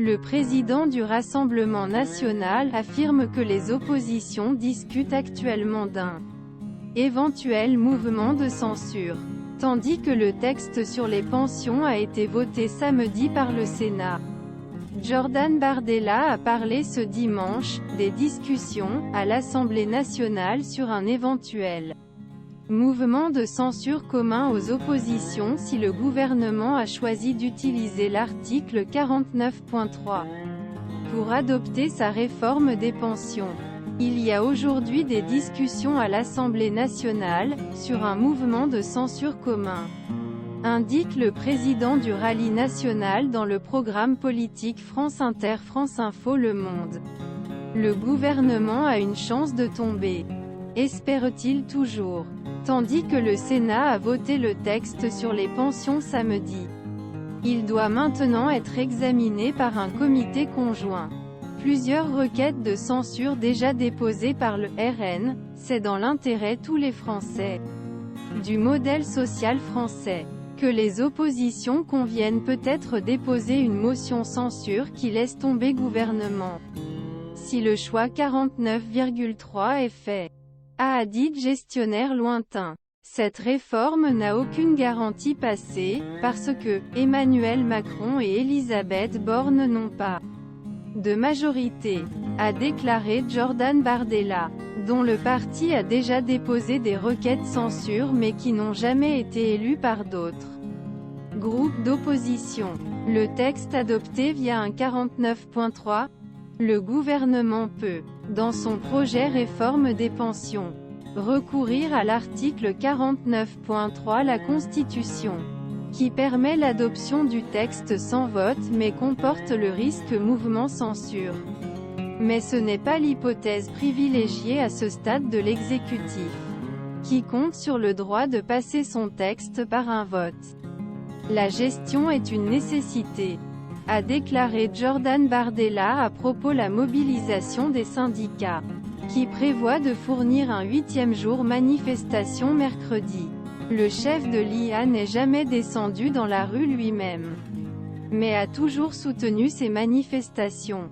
Le président du Rassemblement national affirme que les oppositions discutent actuellement d'un éventuel mouvement de censure, tandis que le texte sur les pensions a été voté samedi par le Sénat. Jordan Bardella a parlé ce dimanche des discussions à l'Assemblée nationale sur un éventuel mouvement de censure commun aux oppositions si le gouvernement a choisi d'utiliser l'article 49.3 pour adopter sa réforme des pensions. Il y a aujourd'hui des discussions à l'Assemblée nationale sur un mouvement de censure commun, indique le président du rallye national dans le programme politique France Inter France Info Le Monde. Le gouvernement a une chance de tomber. Espère-t-il toujours? Tandis que le Sénat a voté le texte sur les pensions samedi. Il doit maintenant être examiné par un comité conjoint. Plusieurs requêtes de censure déjà déposées par le RN, c'est dans l'intérêt tous les Français, du modèle social français, que les oppositions conviennent peut-être déposer une motion censure qui laisse tomber gouvernement. Si le choix 49,3 est fait, a dit gestionnaire lointain. Cette réforme n'a aucune garantie passée, parce que Emmanuel Macron et Elisabeth Borne n'ont pas de majorité, a déclaré Jordan Bardella, dont le parti a déjà déposé des requêtes censure mais qui n'ont jamais été élus par d'autres groupes d'opposition. Le texte adopté via un 49.3, le gouvernement peut, dans son projet réforme des pensions, recourir à l'article 49.3 la Constitution, qui permet l'adoption du texte sans vote mais comporte le risque mouvement censure. Mais ce n'est pas l'hypothèse privilégiée à ce stade de l'exécutif, qui compte sur le droit de passer son texte par un vote. La gestion est une nécessité, a déclaré Jordan Bardella à propos la mobilisation des syndicats, qui prévoit de fournir un 8e jour manifestation mercredi. Le chef de l'IA n'est jamais descendu dans la rue lui-même, mais a toujours soutenu ces manifestations.